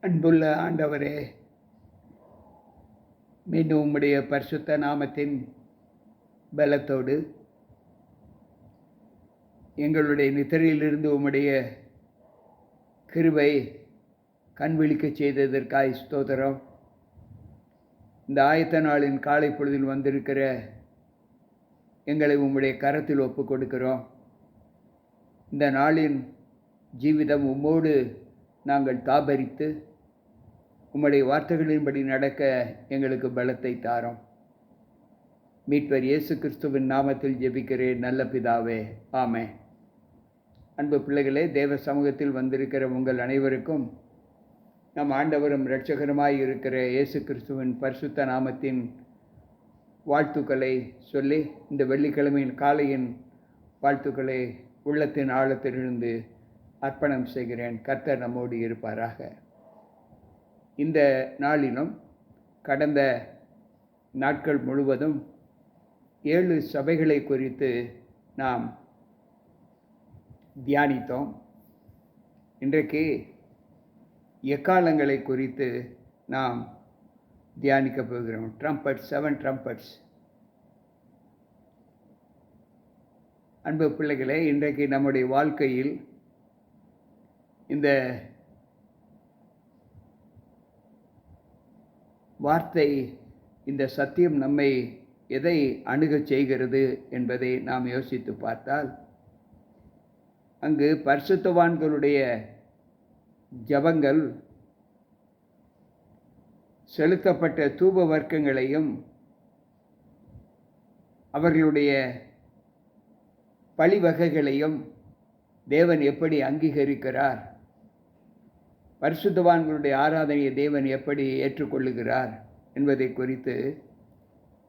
அன்புள்ள ஆண்டவரே, மீண்டும் உம்முடைய பரிசுத்த நாமத்தின் பலத்தோடு எங்களுடைய நித்திரையிலிருந்து உம்முடைய கிருபை கண் விழிக்கச் செய்ததற்காய் ஸ்தோத்திரம். இந்த ஆயத்த நாளின் காலை பொழுதில் வந்திருக்கிற எங்களை உம்முடைய கரத்தில் ஒப்புக் கொடுக்கிறோம். இந்த நாளின் ஜீவிதம் உம்மோடு நாங்கள் தாபரித்து உம்முடைய வார்த்தைகளின்படி நடக்க எங்களுக்கு பலத்தை தாரோம். மீட்பர் இயேசு கிறிஸ்துவின் நாமத்தில் ஜெபிக்கிறேன் நல்ல பிதாவே, ஆமென். அன்பு பிள்ளைகளே, தேவ சமூகத்தில் வந்திருக்கிற உங்கள் அனைவருக்கும் நம் ஆண்டவரும் இரட்சகருமாய் இருக்கிற இயேசு கிறிஸ்துவின் பரிசுத்த நாமத்தின் வாழ்த்துக்களை சொல்லி இந்த வெள்ளிக்கிழமையின் காலையின் வாழ்த்துக்களை உள்ளத்தின் ஆழத்திலிருந்து அர்ப்பணம் செய்கிறேன். கர்த்தர் நம்மோடு இருப்பாராக. இந்த நாளிலும் கடந்த நாட்கள் முழுவதும் 7 சபைகளை குறித்து நாம் தியானித்தோம். இன்றைக்கு எக்காலங்களை குறித்து நாம் தியானிக்கப் போகிறோம். Trumpets, 7 trumpets. அன்பு பிள்ளைகளே, இன்றைக்கு நம்முடைய வாழ்க்கையில் இந்த வார்த்தை, இந்த சத்தியம் நம்மை எதை அணுகச் செய்கிறது என்பதை நாம் யோசித்து பார்த்தால், அங்கு பரிசுத்தவான்களுடைய ஜபங்கள், செலுத்தப்பட்ட தூப வர்க்கங்களையும் அவர்களுடைய பழிவகைகளையும் தேவன் எப்படி அங்கீகரிக்கிறார், பரிசுத்தவான்களுடைய ஆராதனையை தேவன் எப்படி ஏற்றுக்கொள்ளுகிறார் என்பதை குறித்து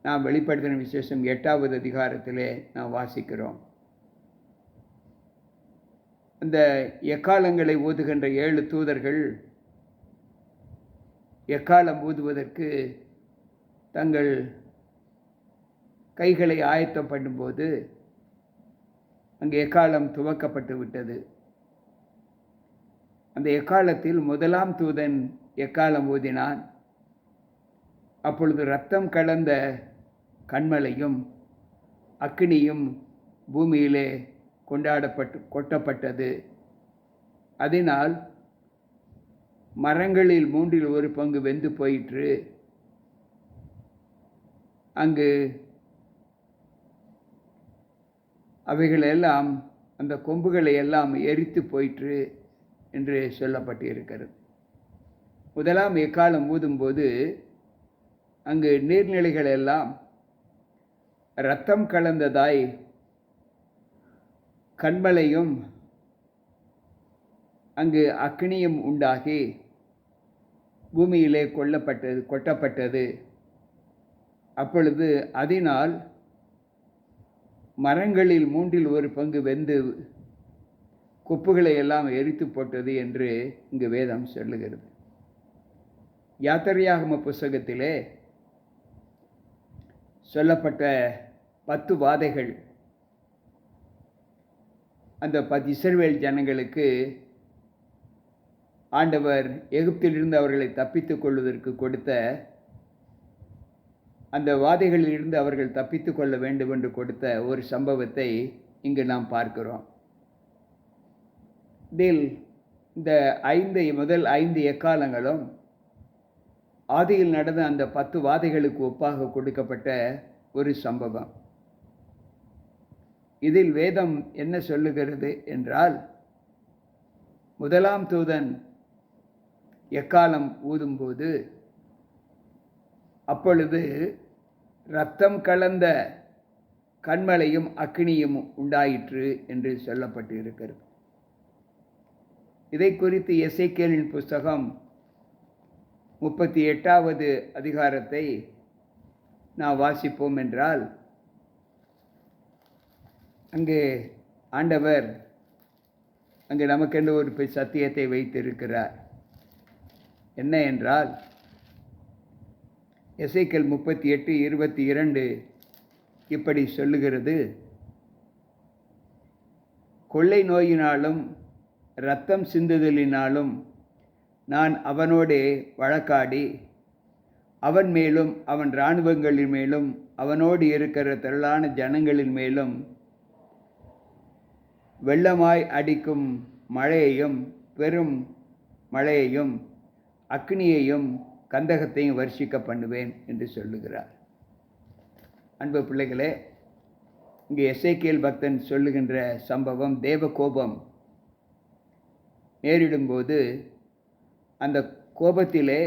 நாம் வெளிப்படுத்தின விசேஷம் 8வது அதிகாரத்திலே நாம் வாசிக்கிறோம். அந்த எக்காலங்களை ஊதுகின்ற 7 தூதர்கள் எக்காலம் ஊதுவதற்கு தங்கள் கைகளை ஆயத்தம் பண்ணும்போது அங்கே எக்காலம் துவக்கப்பட்டு விட்டது. அந்த எக்காலத்தில் முதலாம் தூதன் எக்காலம் ஊதினான். அப்பொழுது இரத்தம் கலந்த கன்மலையும் அக்கினியும் பூமியிலே கொட்டப்பட்டது. அதனால் மரங்களில் 1/3 பங்கு வெந்து போயிற்று. அங்கு அவைகளெல்லாம், அந்த கொம்புகளை எல்லாம் எரித்து போயிற்று என்று சொல்லப்பட்டிருக்கிறது. முதலாம் எக்காலம் ஊதும்போது அங்கு நீர்நிலைகள் எல்லாம் இரத்தம் கலந்ததாய் கன்மலையும் அங்கு அக்கினியும் உண்டாகி பூமியிலே கொட்டப்பட்டது. அப்பொழுது அதனால் மரங்களில் 1/3 பங்கு வெந்து குப்புகளை எல்லாம் எரித்து போட்டது என்று இங்கு வேதம் சொல்லுகிறது. யாத்திரையாகம புஸ்தகத்திலே சொல்லப்பட்ட 10 வாதைகள், அந்த இஸ்ரவேல் ஜனங்களுக்கு ஆண்டவர் எகிப்திலிருந்து அவர்களை தப்பித்துக் கொள்வதற்கு கொடுத்த அந்த வாதைகளிலிருந்து அவர்கள் தப்பித்து கொள்ள வேண்டும் என்று கொடுத்த ஒரு சம்பவத்தை இங்கு நாம் பார்க்கிறோம். இதில் இந்த முதல் 5 எக்காலங்களும் ஆதியில் நடந்த அந்த 10 வாதைகளுக்கு ஒப்பாக கொடுக்கப்பட்ட ஒரு சம்பவம். இதில் வேதம் என்ன சொல்லுகிறது என்றால், முதலாம் தூதன் எக்காலம் ஊதும்போது அப்பொழுது இரத்தம் கலந்த கன்மலையும் அக்கினியும் உண்டாயிற்று என்று சொல்லப்பட்டு இருக்கிறது. இதை குறித்து எசேக்கியேலின் புஸ்தகம் 38வது அதிகாரத்தை நாம் வாசிப்போம் என்றால், அங்கே ஆண்டவர் அங்கே நமக்கென்று ஒரு சத்தியத்தை வைத்திருக்கிறார். என்ன என்றால், எசேக்கியேல் 38:22 இப்படி சொல்லுகிறது: கொள்ளை நோயினாலும் இரத்தம் சிந்துதலினாலும் நான் அவனோடே வழக்காடி அவன் மேலும் அவன் இராணுவங்களின் மேலும் அவனோடு இருக்கிற திரளான ஜனங்களின் மேலும் வெள்ளமாய் அடிக்கும் மழையையும் பெரும் மழையையும் அக்னியையும் கந்தகத்தையும் வருஷிக்க பண்ணுவேன் என்று சொல்லுகிறார். அன்பு பிள்ளைகளே, இங்கே எசேக்கியேல் பக்தன் சொல்லுகின்ற சம்பவம் தேவ கோபம் நேரிடும்போது அந்த கோபத்திலே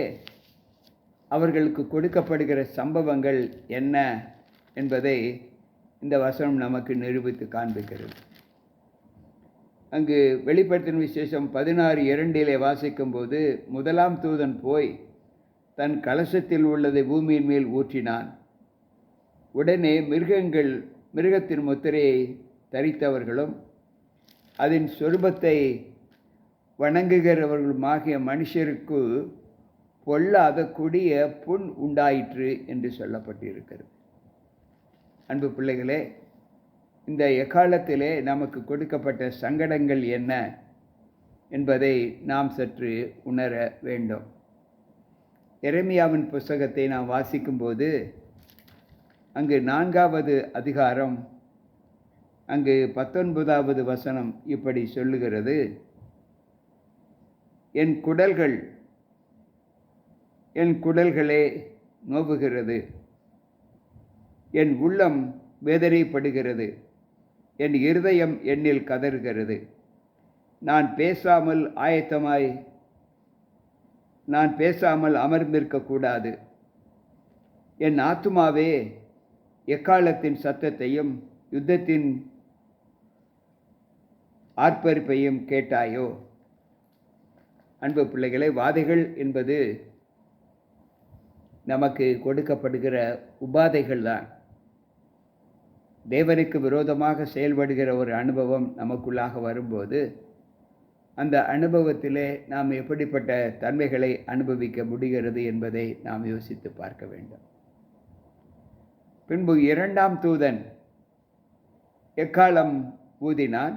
அவர்களுக்கு கொடுக்கப்படுகிற சம்பவங்கள் என்ன என்பதை இந்த வசனம் நமக்கு நிரூபித்து காண்பிக்கிறது. அங்கு வெளிப்படுத்தின விசேஷம் 16:2 வாசிக்கும்போது, முதலாம் தூதன் போய் தன் கலசத்தில் உள்ளதை பூமியின் மேல் ஊற்றினான். உடனே மிருகத்தின் முத்திரையை தரித்தவர்களும் அதன் சொரூபத்தை வணங்குகிறவர்களுமாகிய மனுஷருக்கு பொல்லாத கொடிய புண் உண்டாயிற்று என்று சொல்லப்பட்டிருக்கிறது. அன்பு பிள்ளைகளே, இந்த எக்காலத்திலே நமக்கு கொடுக்கப்பட்ட சங்கடங்கள் என்ன என்பதை நாம் சற்று உணர வேண்டும். எரேமியாவின் புஸ்தகத்தை நாம் வாசிக்கும்போது அங்கு 4வது அதிகாரம் அங்கு 19வது வசனம் இப்படி சொல்லுகிறது: என் குடல்களே நோவுகிறது, என் உள்ளம் வேதனைப்படுகிறது, என் இருதயம் என்னில் கதறுகிறது. நான் பேசாமல் அமர்ந்திருக்கக்கூடாது. என் ஆத்துமாவே எக்காலத்தின் சத்தத்தையும் யுத்தத்தின் ஆர்ப்பரிப்பையும் கேட்டாயோ? அன்பு பிள்ளைகளை, வாதைகள் என்பது நமக்கு கொடுக்கப்படுகிற உபாதைகள் தான். தேவனுக்கு விரோதமாக செயல்படுகிற ஒரு அனுபவம் நமக்குள்ளாக வரும்போது அந்த அனுபவத்திலே நாம் எப்படிப்பட்ட தன்மைகளை அனுபவிக்க முடிகிறது என்பதை நாம் யோசித்து பார்க்க வேண்டும். பின்பு 2ஆம் தூதன் எக்காளம் ஊதினான்.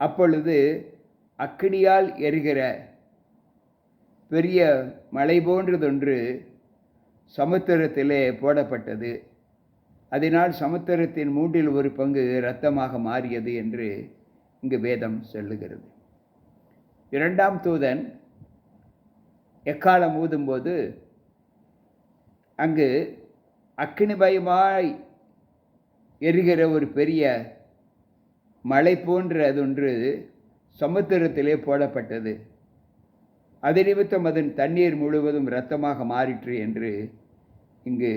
அப்பொழுது அக்கினியால் எரிகிற பெரிய மலை போன்றதொன்று சமுத்திரத்திலே போடப்பட்டது. அதனால் சமுத்திரத்தின் 1/3 இரத்தமாக மாறியது என்று இங்கு வேதம் சொல்லுகிறது. 2ஆம் தூதன் எக்காளம் ஊதும்போது அங்கு அக்கினிமயமாய் எரிகிற ஒரு பெரிய மலை போன்றதொன்று சமுத்திரத்திலே போடப்பட்டது. அது நிமித்தம் அதன் தண்ணீர் முழுவதும் இரத்தமாக மாறிற்று என்று இங்கு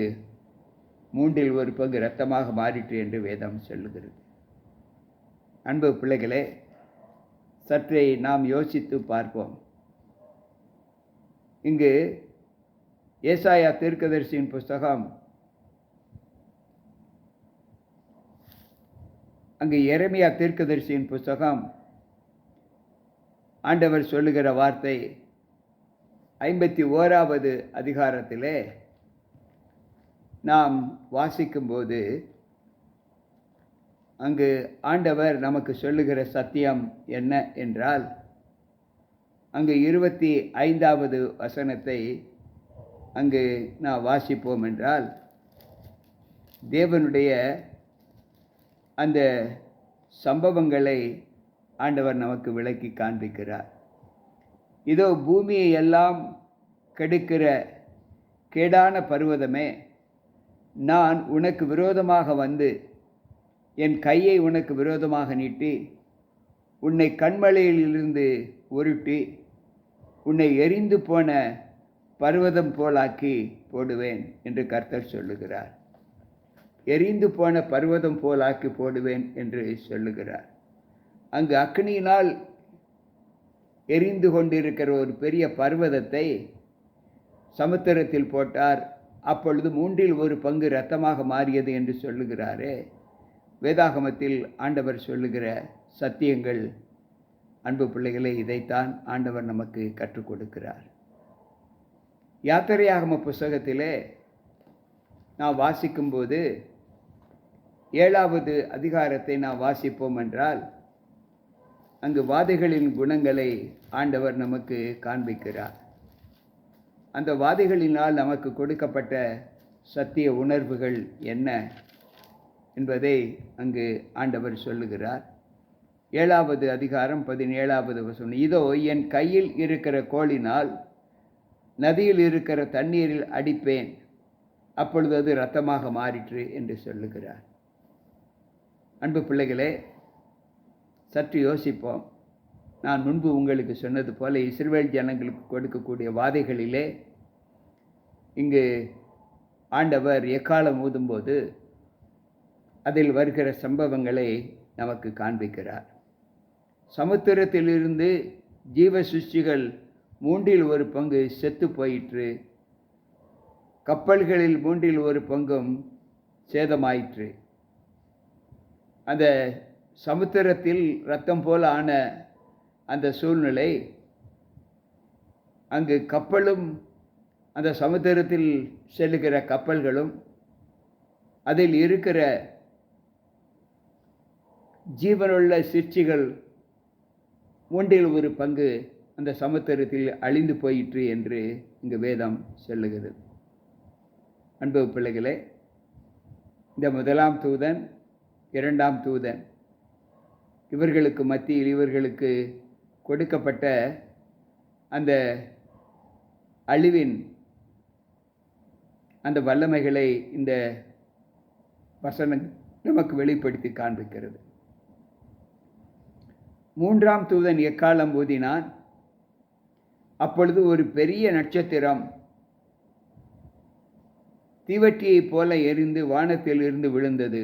1/3 இரத்தமாக மாறிற்று என்று வேதம் சொல்லுகிறது. அன்பு பிள்ளைகளே, சற்றே நாம் யோசித்து பார்ப்போம். இங்கு ஏசாயா தீர்க்கதரிசியின் புஸ்தகம் அங்கு எரேமியா தீர்க்கதரிசியின் புஸ்தகம் ஆண்டவர் சொல்லுகிற வார்த்தை 51வது அதிகாரத்திலே நாம் வாசிக்கும்போது அங்கு ஆண்டவர் நமக்கு சொல்லுகிற சத்தியம் என்ன என்றால், அங்கு 25வது வசனத்தை அங்கு நாம் வாசிப்போம் என்றால், தேவனுடைய அந்த சம்பவங்களை ஆண்டவர் நமக்கு விளக்கி காண்பிக்கிறார். இதோ பூமியை எல்லாம் கெடுக்கிற கேடான பர்வதமே, நான் உனக்கு விரோதமாக வந்து என் கையை உனக்கு விரோதமாக நீட்டி உன்னை கண்மலையிலிருந்து உருட்டி உன்னை எரிந்து போன பர்வதம் போலாக்கி போடுவேன் என்று கர்த்தர் சொல்லுகிறார். எரிந்து போன பர்வதம் போலாக்கி போடுவேன் என்று சொல்லுகிறார். அங்கு அக்னியினால் எரிந்து கொண்டிருக்கிற ஒரு பெரிய பர்வதத்தை சமுத்திரத்தில் போட்டார். அப்பொழுது 1/3 இரத்தமாக மாறியது என்று சொல்லுகிறாரே. வேதாகமத்தில் ஆண்டவர் சொல்லுகிற சத்தியங்கள், அன்பு பிள்ளைகளே, இதைத்தான் ஆண்டவர் நமக்கு கற்றுக் கொடுக்கிறார். யாத்திரையாகம புஸ்தகத்திலே நாம் வாசிக்கும்போது 7வது அதிகாரத்தை நாம் வாசிப்போம் என்றால், அங்கு வாதைகளின் குணங்களை ஆண்டவர் நமக்கு காண்பிக்கிறார். அந்த வாதைகளினால் நமக்கு கொடுக்கப்பட்ட சத்திய உணர்வுகள் என்ன என்பதை அங்கு ஆண்டவர் சொல்லுகிறார். 7வது அதிகாரம் 17வது வசனம், இதோ என் கையில் இருக்கிற கோலினால் நதியில் இருக்கிற தண்ணீரில் அடிப்பேன், அப்பொழுது அது இரத்தமாக மாறிற்று என்று சொல்லுகிறார். அன்பு பிள்ளைகளே, சற்று யோசிப்போம். நான் முன்பு உங்களுக்கு சொன்னது போல இஸ்ரவேல் ஜனங்களுக்கு கொடுக்கக்கூடிய வாதைகளிலே இங்கு ஆண்டவர் எக்காலம் ஊதும்போது அதில் வருகிற சம்பவங்களை நமக்கு காண்பிக்கிறார். சமுத்திரத்திலிருந்து ஜீவ சிருஷ்டிகள் 1/3 செத்து போயிற்று. கப்பல்களில் 1/3 சேதமாயிற்று. அந்த சமுத்திரத்தில் இரத்தம் போல ஆன அந்த சூழ்நிலை, அங்கு கப்பலும் அந்த சமுத்திரத்தில் செல்லுகிற கப்பல்களும் அதில் இருக்கிற ஜீவனுள்ள சிற்சிகள் 1/3 அந்த சமுத்திரத்தில் அழிந்து போயிற்று என்று இங்கு வேதம் சொல்லுகிறது. அன்பு பிள்ளைகளே, இந்த 1ஆம் தூதன் 2ஆம் தூதன் இவர்களுக்கு மத்தியில் இவர்களுக்கு கொடுக்கப்பட்ட அந்த அழிவின் அந்த வல்லமைகளை இந்த வசனம் நமக்கு வெளிப்படுத்தி காண்பிக்கிறது. 3ஆம் தூதன் எக்காலம் ஊதினான். அப்பொழுது ஒரு பெரிய நட்சத்திரம் தீவட்டியைப் போல எரிந்து வானத்தில் இருந்து விழுந்தது.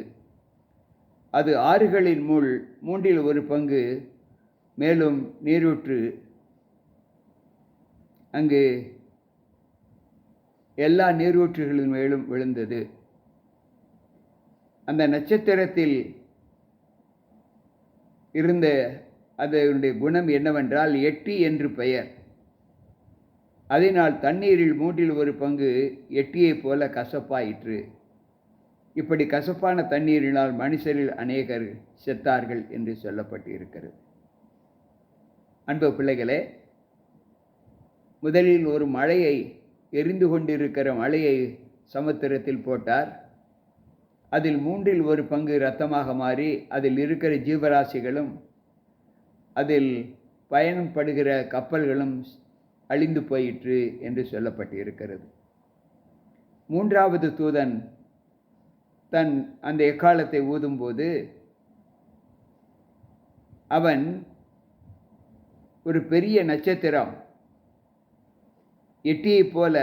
அது ஆறுகளின் 3/4 மேலும் நீரூற்று அங்கு எல்லா நீரூற்றுகளின் மேலும் விழுந்தது. அந்த நட்சத்திரத்தில் இருந்த அதனுடைய குணம் என்னவென்றால், எட்டி என்று பெயர். அதனால் தண்ணீரில் 1/3 எட்டியைப் போல கசப்பாயிற்று. இப்படி கசப்பான தண்ணீரினால் மனுஷரில் அநேகர் செத்தார்கள் என்று சொல்லப்பட்டு இருக்கிறது. அன்பு பிள்ளைகளே, முதலில் ஒரு மழையை, எரிந்து கொண்டிருக்கிற மழையை சமுத்திரத்தில் போட்டார். அதில் 1/3 இரத்தமாக மாறி அதில் இருக்கிற ஜீவராசிகளும் அதில் பயணப்படுகிற கப்பல்களும் அழிந்து போயிற்று என்று சொல்லப்பட்டு இருக்கிறது. 3வது தூதன் அந்த எக்காலத்தை ஊதும்போது அவன் ஒரு பெரிய நட்சத்திரம் எட்டியைப் போல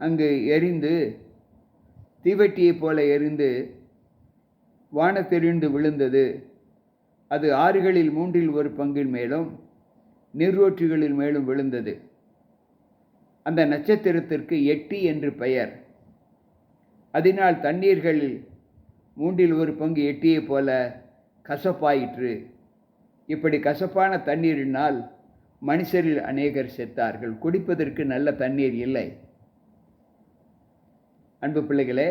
அங்கு எரிந்து, தீவட்டியைப் போல எரிந்து வானத்திலிருந்து விழுந்தது. அது ஆறுகளில் 1/3 மேலும் நீரூற்றுகளில் மேலும் விழுந்தது. அந்த நட்சத்திரத்திற்கு எட்டி என்று பெயர். அதனால் தண்ணீர்களில் 1/3 எட்டியைப் போல கசப்பாயிற்று. இப்படி கசப்பான தண்ணீரினால் மனுஷரில் அநேகர் செத்தார்கள். குடிப்பதற்கு நல்ல தண்ணீர் இல்லை. அன்பு பிள்ளைகளே,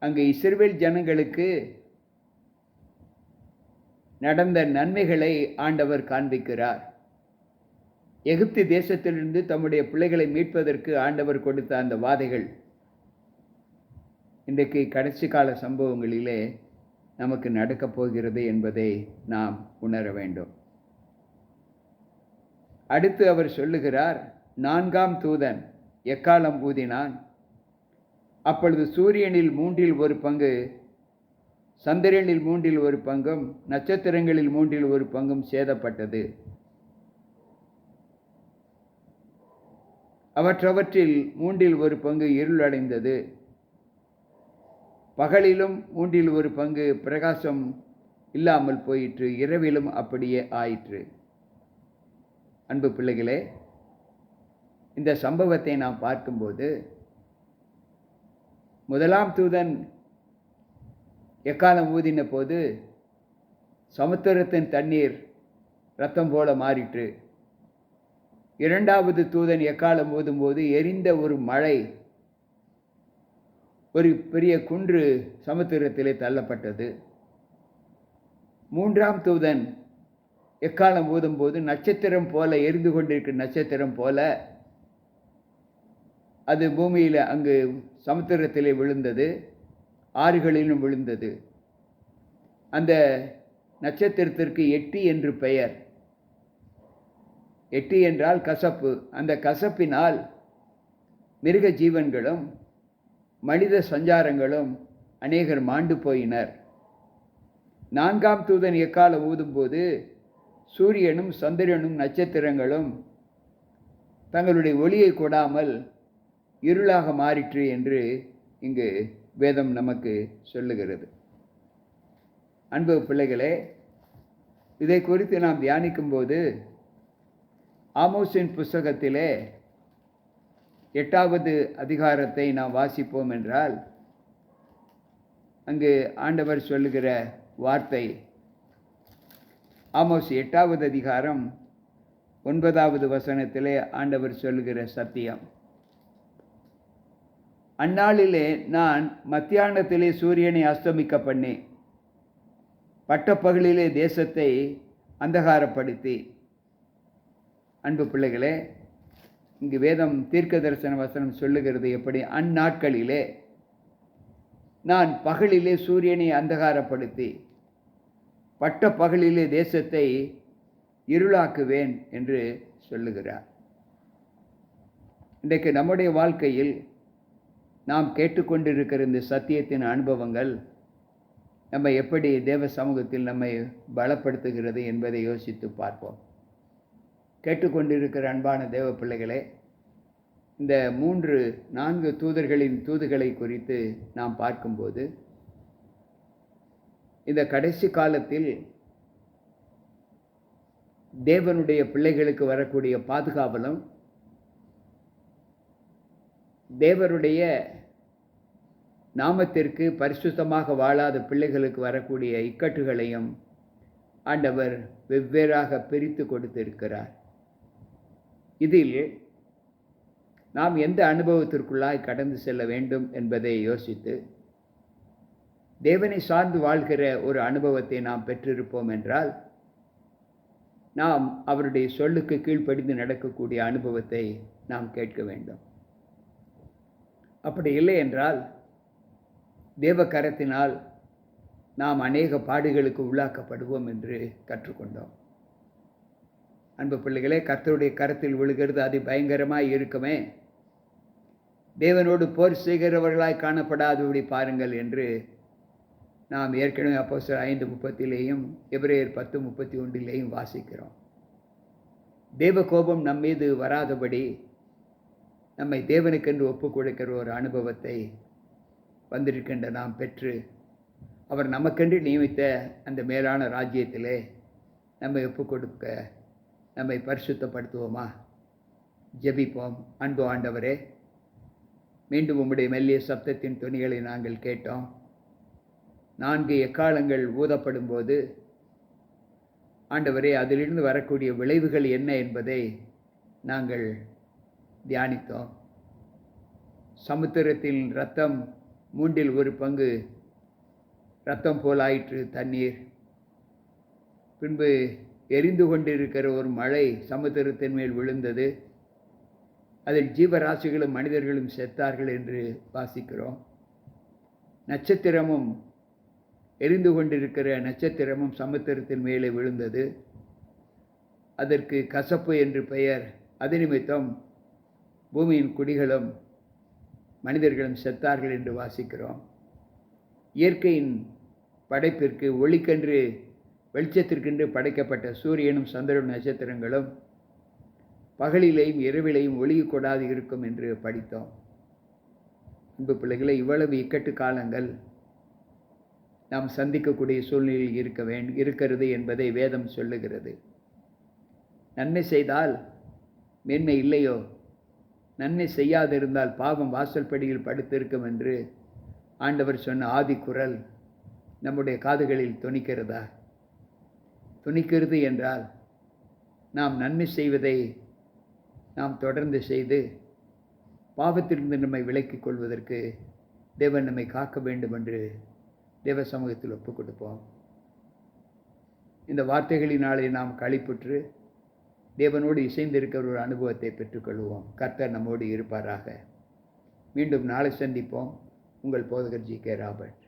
அங்கு இஸ்ரவேல் ஜனங்களுக்கு நடந்த நன்மைகளை ஆண்டவர் காண்பிக்கிறார். எகிப்து தேசத்திலிருந்து தம்முடைய பிள்ளைகளை மீட்பதற்கு ஆண்டவர் கொடுத்த அந்த வாதைகள் இன்றைக்கு கடைசி கால சம்பவங்களிலே நமக்கு நடக்கப் போகிறது என்பதை நாம் உணர வேண்டும். அடுத்து அவர் சொல்லுகிறார், 4ஆம் தூதன் எக்காலம் ஊதினான். அப்பொழுது சூரியனில் 1/3 சந்திரனில் 1/3 நட்சத்திரங்களில் 1/3 சேதப்பட்டது. அவற்றில் 1/3 இருளடைந்தது. பகலிலும் 1/3 பிரகாசம் இல்லாமல் போயிற்று. இரவிலும் அப்படியே ஆயிற்று. அன்பு பிள்ளைகளே, இந்த சம்பவத்தை நாம் பார்க்கும்போது, 1ஆம் தூதன் எக்காலம் ஊதின போது சமுத்திரத்தின் தண்ணீர் இரத்தம் போல மாறிற்று. 2வது தூதன் எக்காலம் ஊதும்போது எரிந்த ஒரு மழை, ஒரு பெரிய குன்று சமுத்திரத்திலே தள்ளப்பட்டது. மூன்றாம் தூதன் எக்காலம் ஊதும்போது நட்சத்திரம் போல எரிந்து கொண்டிருக்கிற நட்சத்திரம் போல அது பூமியில் அங்கு சமுத்திரத்திலே விழுந்தது, ஆறுகளிலும் விழுந்தது. அந்த நட்சத்திரத்திற்கு எட்டி என்று பெயர். எட்டி என்றால் கசப்பு. அந்த கசப்பினால் மிருக ஜீவன்களும் மனித சஞ்சாரங்களும் அநேகர் மாண்டு போயினர். நான்காம் தூதன் எக்காலம் ஊதும்போது சூரியனும் சந்திரனும் நட்சத்திரங்களும் தங்களுடைய ஒளியை கொடாமல் இருளாக மாறிற்று என்று இங்கு வேதம் நமக்கு சொல்லுகிறது. அன்பு பிள்ளைகளே, இதை குறித்து நாம் தியானிக்கும்போது ஆமோஸின் புஸ்தகத்திலே 8வது அதிகாரத்தை நாம் வாசிப்போம் என்றால், அங்கு ஆண்டவர் சொல்லுகிற வார்த்தை, ஆமோஸ் 8வது அதிகாரம் 9வது வசனத்திலே ஆண்டவர் சொல்லுகிற சத்தியம். அந்நாளிலே நான் மத்தியானத்திலே சூரியனை அஸ்தமிக்க பண்ணி பட்டப்பகலிலே தேசத்தை அந்தகாரப்படுத்தி. அன்பு பிள்ளைகளே, இங்கு வேதம் தீர்க்க தரிசன வசனம் சொல்லுகிறது எப்படி? அந்நாட்களிலே நான் பகலிலே சூரியனை அந்தகாரப்படுத்தி பட்ட பகலிலே தேசத்தை இருளாக்குவேன் என்று சொல்லுகிறார். இன்றைக்கு நம்முடைய வாழ்க்கையில் நாம் கேட்டுக்கொண்டிருக்கிற இந்த சத்தியத்தின் அனுபவங்கள் நம்ம எப்படி தேவ சமூகத்தில் நம்மை பலப்படுத்துகிறது என்பதை யோசித்து பார்ப்போம். கேட்டுக்கொண்டிருக்கிற அன்பான தேவ பிள்ளைகளே, இந்த 4 தூதர்களின் தூதுகளை குறித்து நாம் பார்க்கும்போது, இந்த கடைசி காலத்தில் தேவனுடைய பிள்ளைகளுக்கு வரக்கூடிய பாதுகாவலும், தேவனுடைய நாமத்திற்கு பரிசுத்தமாக வாழாத பிள்ளைகளுக்கு வரக்கூடிய இக்கட்டுகளையும் ஆண்டவர் வெவ்வேறாக பிரித்து கொடுத்திருக்கிறார். இதில் நாம் எந்த அனுபவத்திற்குள்ளாய் கடந்து செல்ல வேண்டும் என்பதை யோசித்து, தேவனை சார்ந்து வாழ்கிற ஒரு அனுபவத்தை நாம் பெற்றிருப்போம் என்றால், நாம் அவருடைய சொல்லுக்கு கீழ்ப்படிந்து நடக்கக்கூடிய அனுபவத்தை நாம் கேட்க வேண்டும். அப்படி இல்லை என்றால், தேவ கரத்தினால் நாம் அநேக பாடுகளுக்கு உள்ளாக்கப்படுவோம் என்று கற்றுக்கொண்டோம். அன்பு பிள்ளைகளே, கர்த்தருடைய கரத்தில் விழுகிறது அது பயங்கரமாய் இருக்குமே, தேவனோடு போர் செய்கிறவர்களாய் காணப்படாதபடி பாருங்கள் என்று நாம் ஏற்கனவே அப்போஸ்தலர் 5:30 எபிரேயர் 10:31 வாசிக்கிறோம். தேவ கோபம் நம் மீது வராதபடி நம்மை தேவனுக்கென்று ஒப்புக் கொடுக்கிற ஒரு அனுபவத்தை வந்திருக்கின்ற நாம் பெற்று, அவர் நமக்கென்று நியமித்த அந்த மேலான ராஜ்யத்திலே நம்மை ஒப்புக் கொடுக்க நம்மை பரிசுத்தப்படுத்துவோமா? ஜெபிப்போம். அன்பு ஆண்டவரே, மீண்டும் உம்முடைய மெல்லிய சப்தத்தின் துணிகளை நாங்கள் கேட்டோம். 4 எக்காலங்கள் ஊதப்படும் போது ஆண்டவரே, அதிலிருந்து வரக்கூடிய விளைவுகள் என்ன என்பதை நாங்கள் தியானித்தோம். சமுத்திரத்தின் இரத்தம் 1/3 இரத்தம் போலாயிற்று தண்ணீர். பின்பு எரிந்து கொண்டிருக்கிற ஒரு மழை சமுத்திரத்தின் மேல் விழுந்தது. அதில் ஜீவராசிகளும் மனிதர்களும் செத்தார்கள் என்று வாசிக்கிறோம். நட்சத்திரமும், எரிந்து கொண்டிருக்கிற நட்சத்திரமும் சமுத்திரத்தின் மேலே விழுந்தது. அதற்கு கசப்பு என்று பெயர். அது நிமித்தம் பூமியின் குடிகளும் மனிதர்களும் செத்தார்கள் என்று வாசிக்கிறோம். இயற்கையின் படைப்பிற்கு, ஒளிக்கென்று வெளிச்சத்திற்கென்று படைக்கப்பட்ட சூரியனும் சந்திரனும் நட்சத்திரங்களும் பகலிலேயும் இரவிலேயும் ஒளி கொடாது இருக்கும் என்று படித்தோம். அன்பு பிள்ளைகளை, இவ்வளவு இக்கட்டு காலங்கள் நாம் சந்திக்கக்கூடிய சூழ்நிலையில் இருக்கிறது என்பதை வேதம் சொல்லுகிறது. நன்மை செய்தால் மேன்மை இல்லையோ? நன்மை செய்யாதிருந்தால் பாவம் வாசல்படியில் படுத்திருக்கும் என்று ஆண்டவர் சொன்ன ஆதி குரல் நம்முடைய காதுகளில் தொனிக்கிறதா? துணிக்கிறது என்றால் நாம் நன்மை செய்வதை நாம் தொடர்ந்து செய்து பாவத்திலிருந்து நம்மை விலக்கிக் கொள்வதற்கு தேவன் நம்மை காக்க வேண்டும் என்று தேவ சமூகத்தில் ஒப்புக் கொடுப்போம். இந்த வார்த்தைகளினாலே நாம் களிப்புற்று தேவனோடு இசைந்திருக்கிற ஒரு அனுபவத்தை பெற்றுக்கொள்வோம். கர்த்தர் நம்மோடு இருப்பாராக. மீண்டும் நாளை சந்திப்போம். உங்கள் போதகர் ஜி.கே. ராபர்ட்.